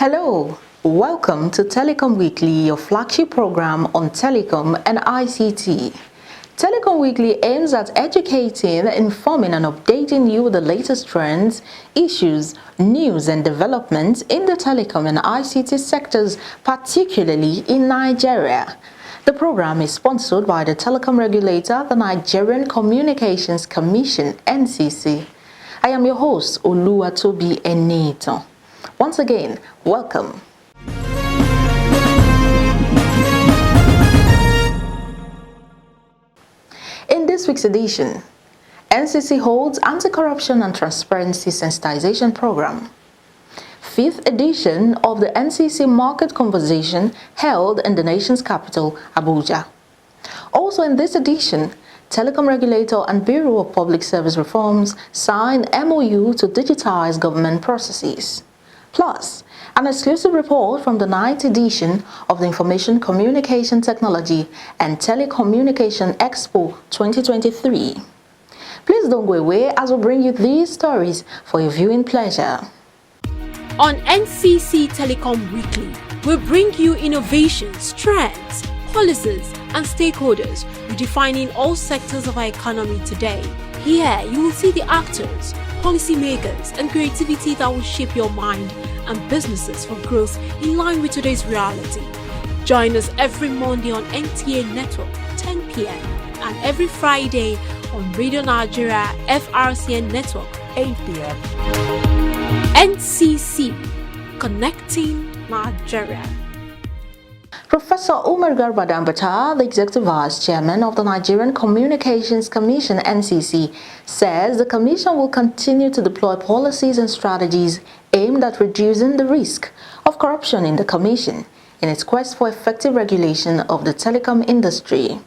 Hello, welcome to Telecom Weekly, your flagship program on telecom and ICT. Telecom Weekly aims at educating, informing and updating you with the latest trends, issues, news and developments in the telecom and ICT sectors, particularly in Nigeria. The program is sponsored by the telecom regulator, the Nigerian Communications Commission, NCC. I am your host, Oluwatobi Enito. Once again, welcome. In this week's edition, NCC holds Anti-Corruption and Transparency Sensitization Program. 5th edition of the NCC Market Conversation held in the nation's capital, Abuja. Also in this edition, Telecom Regulator and Bureau of Public Service Reforms signed MOU to digitize government processes. Plus, an exclusive report from the 9th edition of the Information Communication Technology and Telecommunication Expo 2023. Please don't go away as we bring you these stories for your viewing pleasure. On NCC Telecom Weekly, we bring you innovations, trends, policies, and stakeholders redefining all sectors of our economy today. Here, you will see the actors, policymakers, and creativity that will shape your mind and businesses for growth in line with today's reality. Join us every Monday on NTA Network, 10 p.m. and every Friday on Radio Nigeria FRCN Network, 8 p.m. NCC, Connecting Nigeria. Professor Umar Garba Dambata, the Executive Vice Chairman of the Nigerian Communications Commission (NCC), says the Commission will continue to deploy policies and strategies aimed at reducing the risk of corruption in the Commission in its quest for effective regulation of the telecom industry.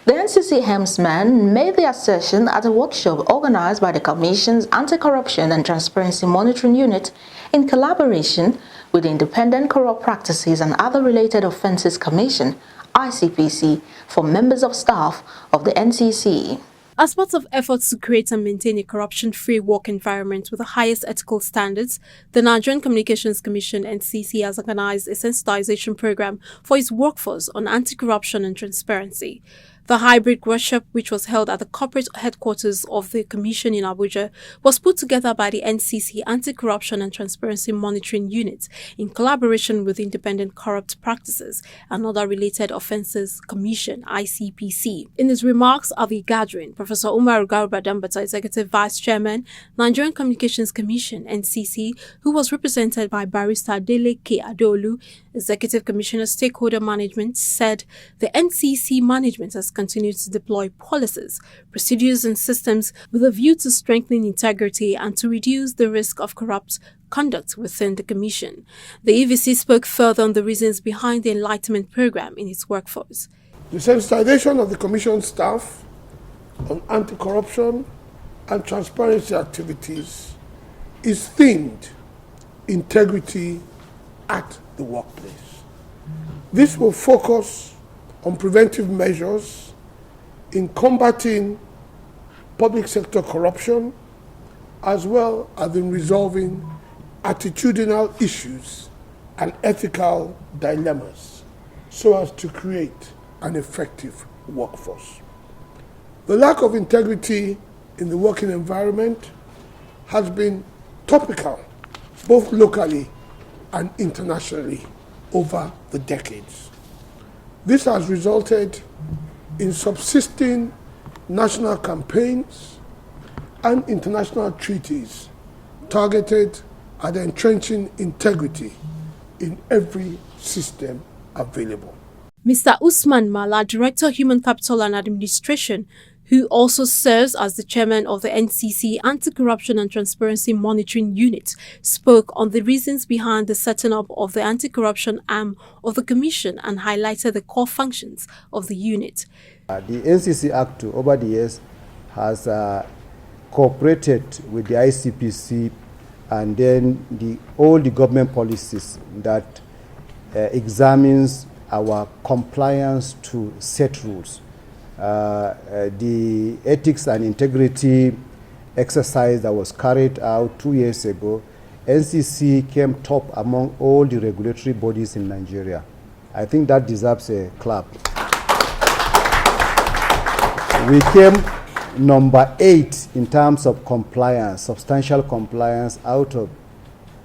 The NCC helmsman made the assertion at a workshop organized by the Commission's Anti-Corruption and Transparency Monitoring Unit in collaboration with the Independent Corrupt Practices and Other Related Offences Commission, ICPC, for members of staff of the NCC. As part of efforts to create and maintain a corruption-free work environment with the highest ethical standards, the Nigerian Communications Commission (NCC) has organized a sensitization program for its workforce on anti-corruption and transparency. The hybrid workshop, which was held at the corporate headquarters of the Commission in Abuja, was put together by the NCC Anti-Corruption and Transparency Monitoring Unit in collaboration with Independent Corrupt Practices and Other Related Offences Commission (ICPC). In his remarks at the gathering, Professor Umar Garba Dambata, Executive Vice Chairman, Nigerian Communications Commission (NCC), who was represented by Barrister Dele K. Adeolu, Executive Commissioner Stakeholder Management, said the NCC management has continued to deploy policies, procedures and systems with a view to strengthening integrity and to reduce the risk of corrupt conduct within the Commission. The EVC spoke further on the reasons behind the Enlightenment Program in its workforce. The sensitization of the Commission staff on anti-corruption and transparency activities is themed integrity at the workplace. This will focus on preventive measures in combating public sector corruption, as well as in resolving attitudinal issues and ethical dilemmas, so as to create an effective workforce. The lack of integrity in the working environment has been topical, both locally and internationally, over the decades. This has resulted in subsisting national campaigns and international treaties targeted at entrenching integrity in every system available. Mr. Usman Mala, Director Human Capital and Administration, who also serves as the chairman of the NCC Anti-Corruption and Transparency Monitoring Unit, spoke on the reasons behind the setting up of the anti-corruption arm of the Commission and highlighted the core functions of the unit. The NCC Act over the years has cooperated with the ICPC and then all the government policies that examines our compliance to set rules. The ethics and integrity exercise that was carried out 2 years ago NCC came top among all the regulatory bodies in Nigeria. I think that deserves a clap. We came number 8 in terms of compliance, substantial compliance, out of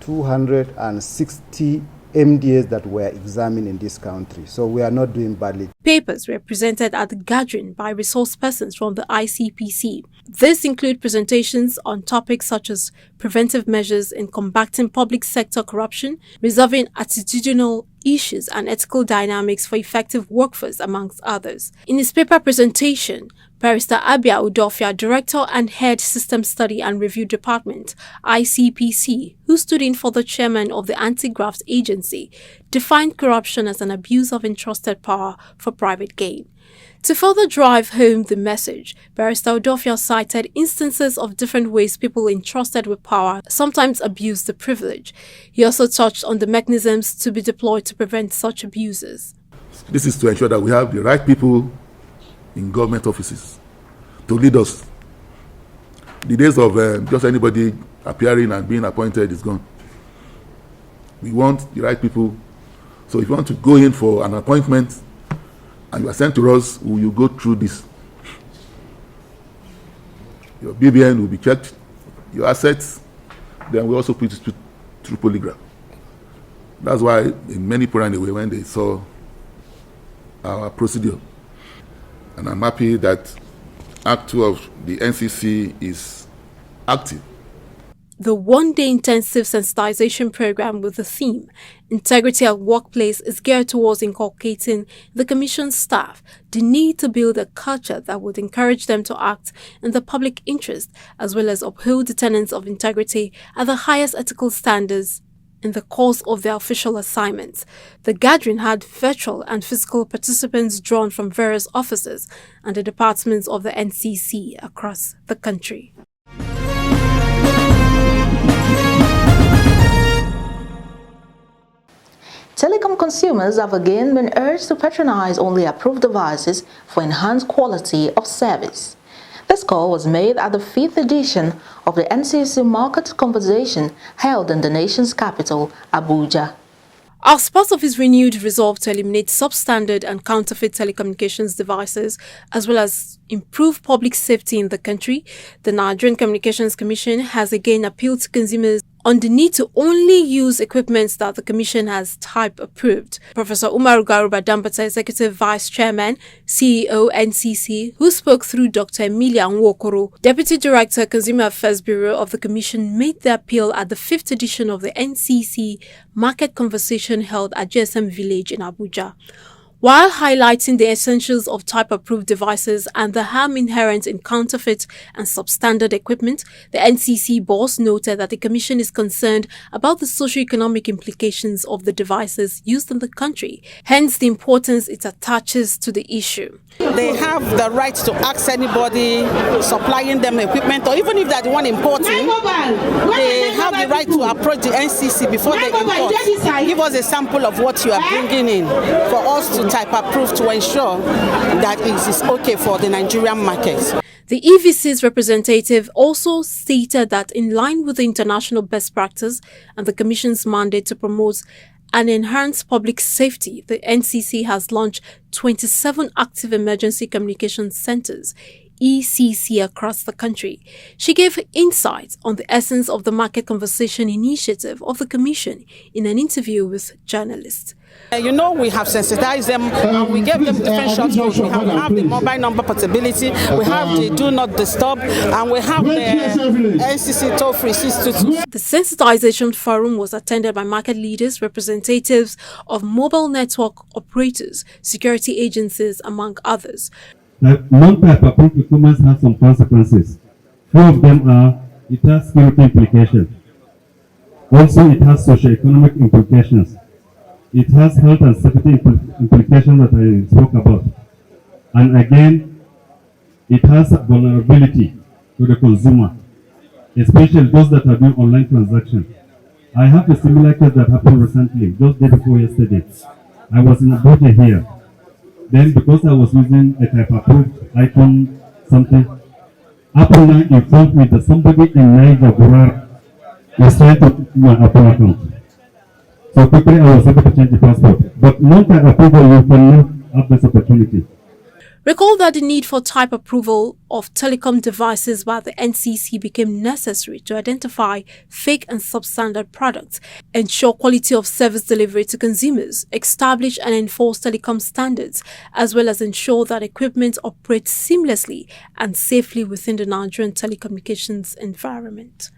260 MDAs that were examined in this country. So we are not doing badly. Papers were presented at the gathering by resource persons from the ICPC. This include presentations on topics such as preventive measures in combating public sector corruption, resolving attitudinal issues and ethical dynamics for effective workforce, amongst others. In his paper presentation, Barrister Abia Udofia, Director and Head System Study and Review Department, ICPC, who stood in for the chairman of the Anti-Graft Agency, defined corruption as an abuse of entrusted power for private gain. To further drive home the message, Barrister Udofia cited instances of different ways people entrusted with power sometimes abuse the privilege. He also touched on the mechanisms to be deployed to prevent such abuses. This is to ensure that we have the right people in government offices to lead us. The days of just anybody appearing and being appointed is gone. We want the right people. So if you want to go in for an appointment and you are sent to us, will you go through this? Your BBN will be checked, your assets, then we also put it through polygraph. That's why in many ran away when they saw our procedure. And I'm happy that Act 2 of the NCC is active. The one-day intensive sensitization program with the theme Integrity at Workplace is geared towards inculcating the Commission's staff the need to build a culture that would encourage them to act in the public interest, as well as uphold the tenets of integrity at the highest ethical standards in the course of their official assignments. The gathering had virtual and physical participants drawn from various offices and the departments of the NCC across the country. Telecom consumers have again been urged to patronize only approved devices for enhanced quality of service. This call was made at the 5th edition of the NCC Market Conversation held in the nation's capital, Abuja. As part of his renewed resolve to eliminate substandard and counterfeit telecommunications devices, as well as improve public safety in the country, the Nigerian Communications Commission has again appealed to consumers on the need to only use equipment that the Commission has type approved. Professor Umar Garuba Dambata, Executive Vice Chairman, CEO NCC, who spoke through Dr. Emilia Nwokoro, Deputy Director, Consumer Affairs Bureau of the Commission, made the appeal at the 5th edition of the NCC Market Conversation held at GSM Village in Abuja. While highlighting the essentials of type-approved devices and the harm inherent in counterfeit and substandard equipment, the NCC boss noted that the Commission is concerned about the socio-economic implications of the devices used in the country, hence the importance it attaches to the issue. They have the right to ask anybody supplying them equipment, or even if they're the one importing, they have the right to approach the NCC before they import. Give us a sample of what you are bringing in for us to type approve to ensure that it is okay for the Nigerian market. The EVC's representative also stated that in line with the international best practice and the Commission's mandate to promote and enhance public safety, the NCC has launched 27 active emergency communication centers, ECC, across the country. She gave insights on the essence of the Market Conversation initiative of the Commission in an interview with journalists. You know, we have sensitized them and we gave them different short codes. We have the mobile number portability, we have the do not disturb, and we have the NCC toll-free 622. The sensitization forum was attended by market leaders, representatives of mobile network operators, security agencies, among others. Non-type approved equipment have some consequences. Two of them are, it has security implications. Also, it has socio-economic implications. It has health and safety implications that I spoke about. And again, it has vulnerability to the consumer, especially those that are doing online transactions. I have a similar case that happened recently, just day before yesterday. I was in Abuja here. Then because I was using a type approved iPhone something, Apple now informed me that somebody in Niger is trying to open my Apple account. So quickly I was able to change the passport. But non-type approval, you cannot have this opportunity. Recall that the need for type approval of telecom devices by the NCC became necessary to identify fake and substandard products, ensure quality of service delivery to consumers, establish and enforce telecom standards, as well as ensure that equipment operates seamlessly and safely within the Nigerian telecommunications environment.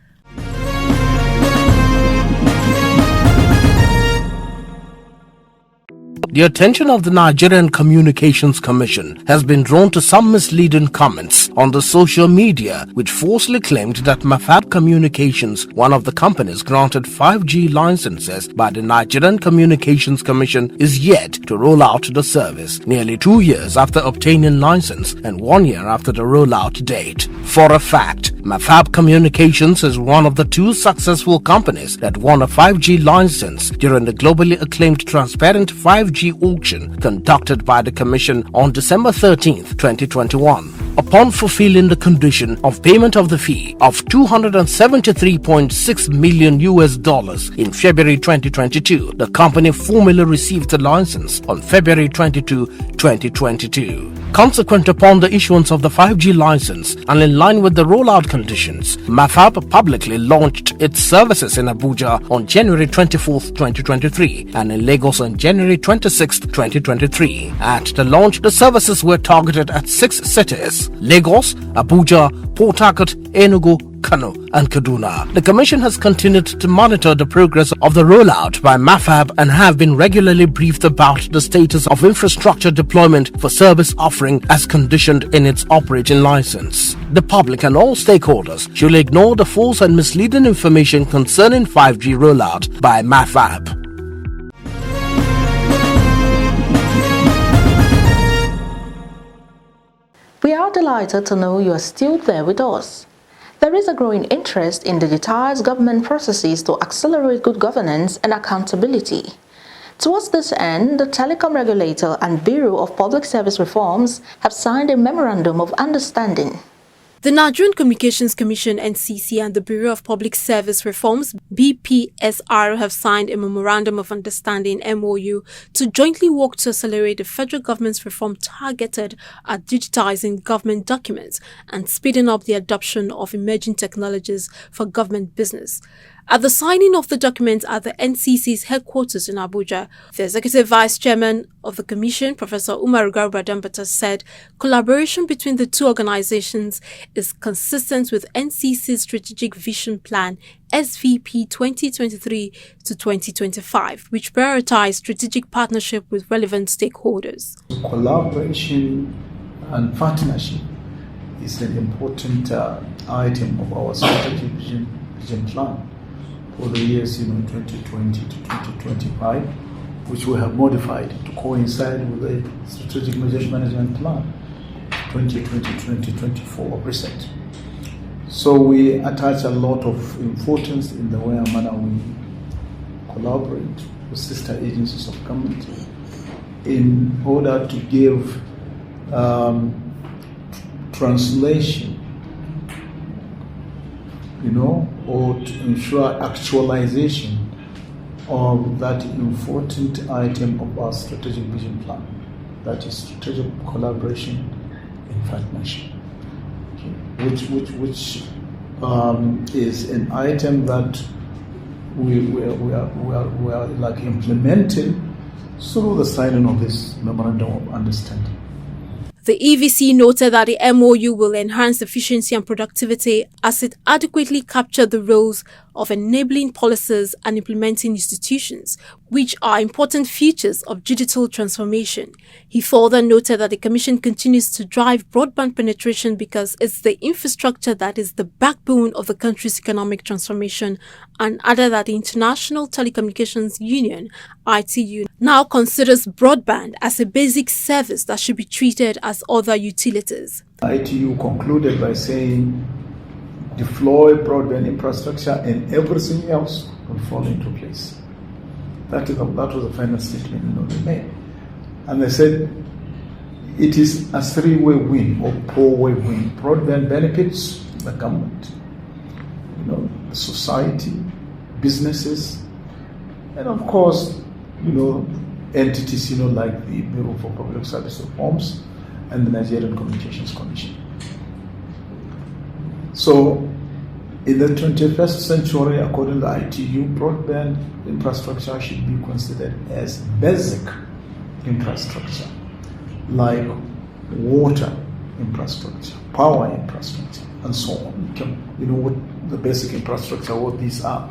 The attention of the Nigerian Communications Commission has been drawn to some misleading comments on the social media which falsely claimed that Mafab Communications, one of the companies granted 5G licenses by the Nigerian Communications Commission, is yet to roll out the service, nearly 2 years after obtaining license and 1 year after the rollout date. For a fact, Mafab Communications is one of the 2 successful companies that won a 5G license during the globally acclaimed transparent 5G auction conducted by the Commission on December 13, 2021. Upon fulfilling the condition of payment of the fee of $273.6 million in February 2022, the company formally received the license on February 22, 2022. Consequent upon the issuance of the 5G license and in line with the rollout conditions, Mafab publicly launched its services in Abuja on January 24, 2023 and in Lagos on January 26, 2023. At the launch, the services were targeted at 6 cities: Lagos, Abuja, Port Harcourt, Enugu, Kano and Kaduna. The Commission has continued to monitor the progress of the rollout by Mafab and have been regularly briefed about the status of infrastructure deployment for service offering as conditioned in its operating license. The public and all stakeholders should ignore the false and misleading information concerning 5G rollout by Mafab. We are delighted to know you are still there with us. There is a growing interest in digitized government processes to accelerate good governance and accountability. Towards this end, the Telecom Regulator and Bureau of Public Service Reforms have signed a Memorandum of Understanding. The Nigerian Communications Commission (NCC) and the Bureau of Public Service Reforms (BPSR) have signed a Memorandum of Understanding (MOU) to jointly work to accelerate the federal government's reform targeted at digitizing government documents and speeding up the adoption of emerging technologies for government business. At the signing of the document at the NCC's headquarters in Abuja, the Executive Vice Chairman of the Commission, Professor Umar Garba Dambata, said collaboration between the 2 organizations is consistent with NCC's Strategic Vision Plan SVP 2023 to 2025, which prioritized strategic partnership with relevant stakeholders. Collaboration and partnership is an important item of our Strategic Vision Plan for the years 2020 to 2025, which we have modified to coincide with the Strategic Management Plan 2020-2024 present. So we attach a lot of importance in the way and manner we collaborate with sister agencies of government in order to give translation, or to ensure actualization of that important item of our strategic vision plan, that is strategic collaboration and partnership, which is an item that we are like implementing through the signing of this memorandum of understanding. The EVC noted that the MOU will enhance efficiency and productivity as it adequately captured the roles of enabling policies and implementing institutions, which are important features of digital transformation. He further noted that the Commission continues to drive broadband penetration because it's the infrastructure that is the backbone of the country's economic transformation, and added that the International Telecommunications Union, ITU, now considers broadband as a basic service that should be treated as other utilities. ITU concluded by saying, deploy broadband infrastructure and everything else will fall into place. That was the final statement they made. And they said it is a 3-way win or 4-way win. Broadband benefits the government, the society, businesses, and of course, entities, like the Bureau for Public Service Reforms and the Nigerian Communications Commission. So, in the 21st century, according to ITU, broadband infrastructure should be considered as basic infrastructure, like water infrastructure, power infrastructure, and so on. You know what the basic infrastructure, what these are.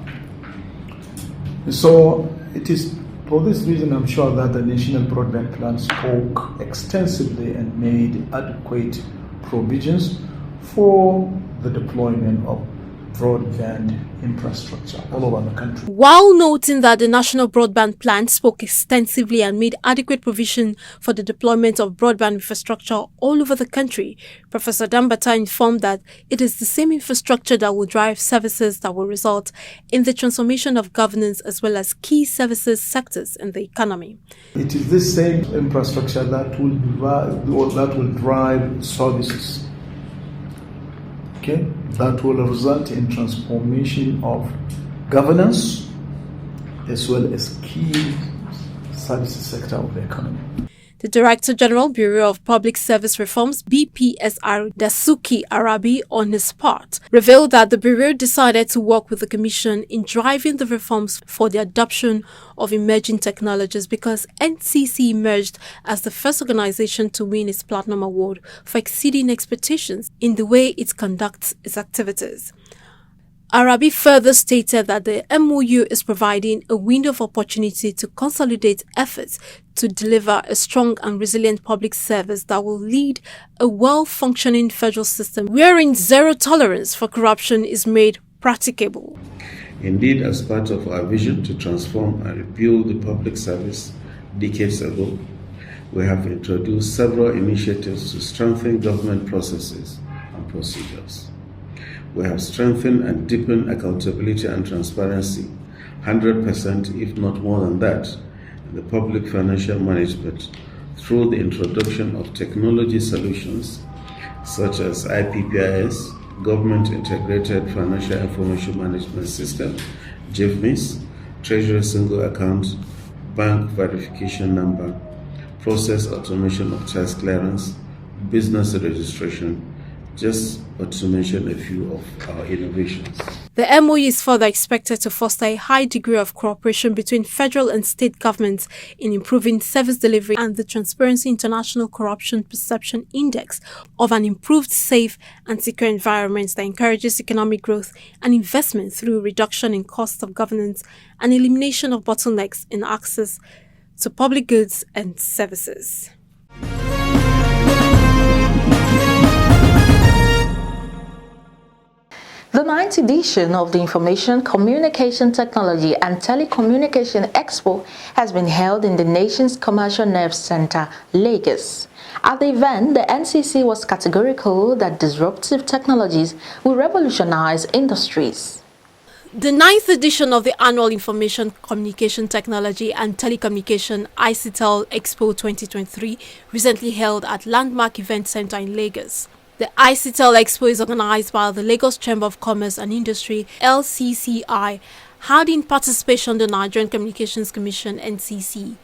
So it is for this reason, I'm sure that the National Broadband Plan spoke extensively and made adequate provisions for the deployment of broadband infrastructure all over the country. While noting that the National Broadband Plan spoke extensively and made adequate provision for the deployment of broadband infrastructure all over the country, Professor Dambata informed that it is the same infrastructure that will drive services that will result in the transformation of governance as well as key services sectors in the economy. It is this same infrastructure that will drive services. That will result in transformation of governance as well as key services sector of the economy. The Director General, Bureau of Public Service Reforms, BPSR, Dasuki Arabi, on his part, revealed that the Bureau decided to work with the Commission in driving the reforms for the adoption of emerging technologies because NCC emerged as the first organization to win its Platinum Award for exceeding expectations in the way it conducts its activities. Arabi further stated that the MOU is providing a window of opportunity to consolidate efforts to deliver a strong and resilient public service that will lead a well-functioning federal system wherein zero tolerance for corruption is made practicable. Indeed, as part of our vision to transform and rebuild the public service decades ago, we have introduced several initiatives to strengthen government processes and procedures. We have strengthened and deepened accountability and transparency, 100% if not more than that, in the public financial management through the introduction of technology solutions such as IPPIS, Government Integrated Financial Information Management System, GIFMIS, Treasury Single Account, Bank Verification Number, Process Automation of Tax Clearance, Business Registration, just but to mention a few of our innovations. The MOU is further expected to foster a high degree of cooperation between federal and state governments in improving service delivery and the Transparency International Corruption Perception Index of an improved, safe and secure environment that encourages economic growth and investment through reduction in cost of governance and elimination of bottlenecks in access to public goods and services. The 9th edition of the Information, Communication Technology and Telecommunication Expo has been held in the nation's Commercial Nerve Center, Lagos. At the event, the NCC was categorical that disruptive technologies will revolutionize industries. The 9th edition of the annual Information, Communication Technology and Telecommunication ICTEL Expo 2023 recently held at Landmark Event Center in Lagos. The ICTEL Expo is organized by the Lagos Chamber of Commerce and Industry, LCCI, had in participation the Nigerian Communications Commission, NCC.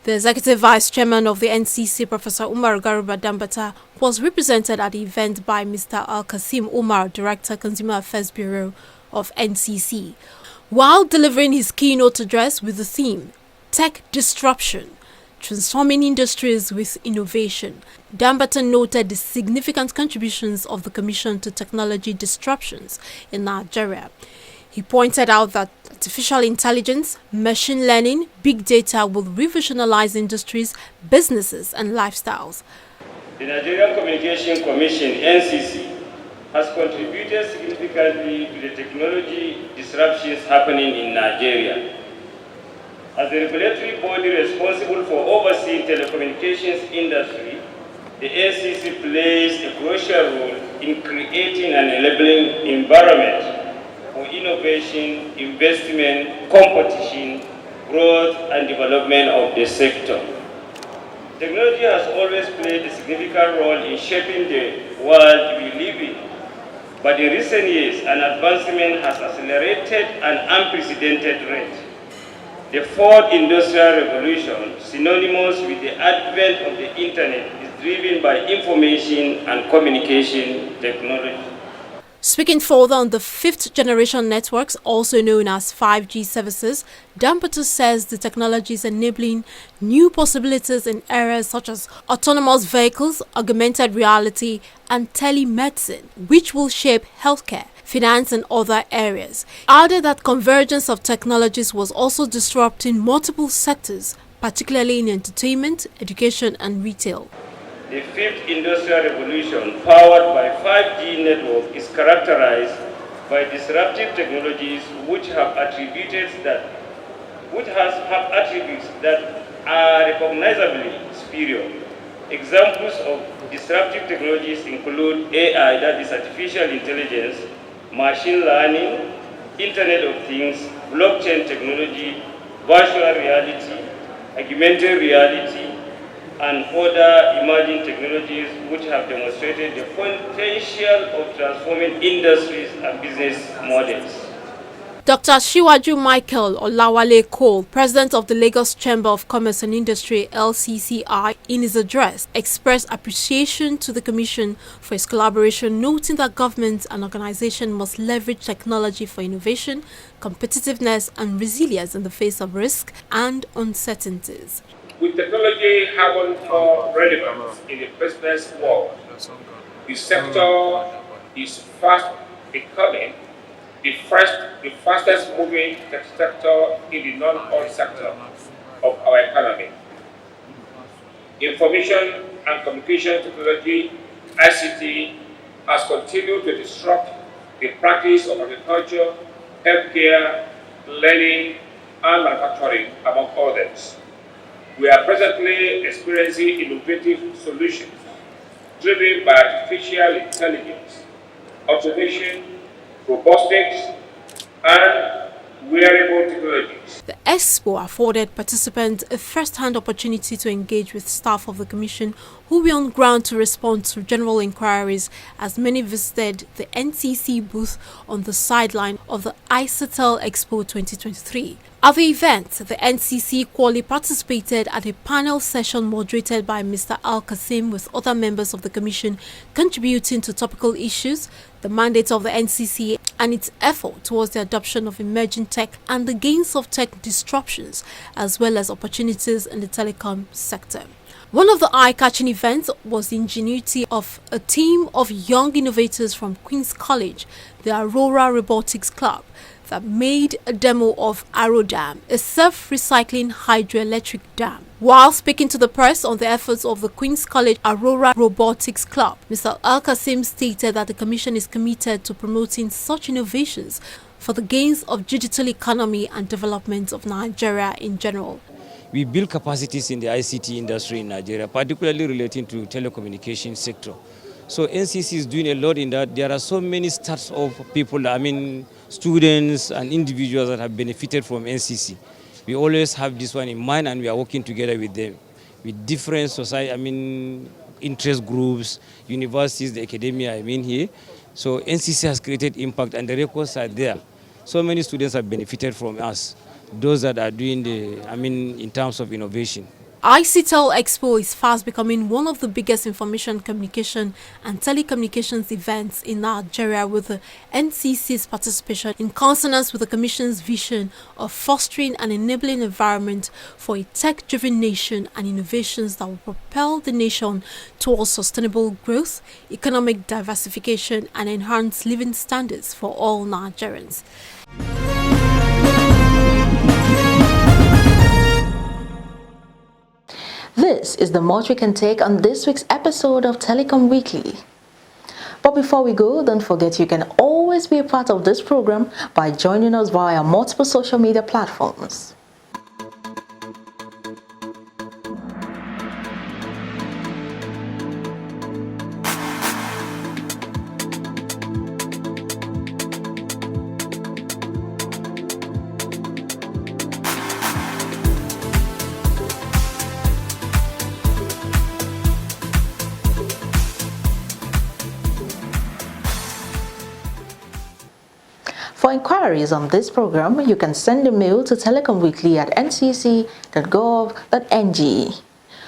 The Executive Vice Chairman of the NCC, Professor Umar Garuba Dambata, was represented at the event by Mr. Al-Qasim Umar, Director, Consumer Affairs Bureau of NCC. While delivering his keynote address with the theme, Tech Disruption, Transforming Industries with Innovation, Dambata noted the significant contributions of the Commission to technology disruptions in Nigeria. He pointed out that artificial intelligence, machine learning, big data will revolutionize industries, businesses, and lifestyles. The Nigerian Communications Commission, NCC, has contributed significantly to the technology disruptions happening in Nigeria. As the regulatory body responsible for overseeing telecommunications industry, the NCC plays a crucial role in creating an enabling environment for innovation, investment, competition, growth, and development of the sector. Technology has always played a significant role in shaping the world we live in. But in recent years, an advancement has accelerated an unprecedented rate. The fourth industrial revolution, synonymous with the advent of the internet, is driven by information and communication technology. Speaking further on the fifth generation networks, also known as 5G services, Dampeter says the technology is enabling new possibilities in areas such as autonomous vehicles, augmented reality, and telemedicine, which will shape healthcare, finance, and other areas. Added that convergence of technologies was also disrupting multiple sectors, particularly in entertainment, education, and retail. The fifth industrial revolution, powered by 5G network, is characterized by disruptive technologies which have attributes that are recognizably superior. Examples of disruptive technologies include AI, that is artificial intelligence, machine learning, Internet of Things, blockchain technology, virtual reality, augmented reality, and other emerging technologies which have demonstrated the potential of transforming industries and business models. Dr. Shiwaju Michael Olawale Cole, President of the Lagos Chamber of Commerce and Industry (LCCI), in his address expressed appreciation to the Commission for its collaboration, noting that government and organizations must leverage technology for innovation, competitiveness, and resilience in the face of risk and uncertainties. With technology having more relevance in the business world, the sector is fast becoming the fastest moving tech sector in the non-oil sector of our economy. Information and communication technology, ICT, has continued to disrupt the practice of agriculture, healthcare, learning, and manufacturing, among others. We are presently experiencing innovative solutions driven by artificial intelligence, automation, robotics, and wearable technologies. The expo afforded participants a first-hand opportunity to engage with staff of the Commission who were on ground to respond to general inquiries, as many visited the NCC booth on the sideline of the ICITEL Expo 2023. At the event, the NCC quali participated at a panel session moderated by Mr. Al-Qasim with other members of the Commission, contributing to topical issues, the mandate of the NCC and its effort towards the adoption of emerging tech and the gains of tech disruptions, as well as opportunities in the telecom sector. One of the eye-catching events was the ingenuity of a team of young innovators from Queen's College, the Aurora Robotics Club, that made a demo of Arrow Dam, a self-recycling hydroelectric dam. While speaking to the press on the efforts of the Queen's College Aurora Robotics Club, Mr. Al-Qasim stated that the Commission is committed to promoting such innovations for the gains of digital economy and development of Nigeria in general. We build capacities in the ICT industry in Nigeria, particularly relating to telecommunication sector. So NCC is doing a lot in that. There are so many starts of people, students and individuals that have benefited from NCC. We always have this one in mind, and we are working together with them, with different society, interest groups, universities, the academia, here. So NCC has created impact, and the records are there. So many students have benefited from us, those that are doing in terms of innovation. ICITEL Expo is fast becoming one of the biggest information communication and telecommunications events in Nigeria, with the NCC's participation in consonance with the Commission's vision of fostering an enabling environment for a tech-driven nation and innovations that will propel the nation towards sustainable growth, economic diversification, and enhanced living standards for all Nigerians. This is the much we can take on this week's episode of Telecom Weekly. But before we go, don't forget you can always be a part of this program by joining us via multiple social media platforms. For inquiries on this program, you can send a mail to telecomweekly@ncc.gov.ng.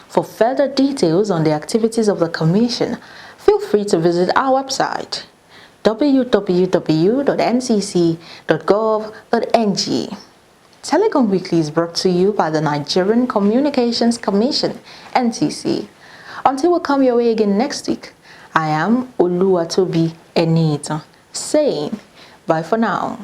For further details on the activities of the Commission, feel free to visit our website www.ncc.gov.ng. Telecom Weekly is brought to you by the Nigerian Communications Commission, NCC. Until we come your way again next week, I am Oluwatobi Enita, saying bye for now.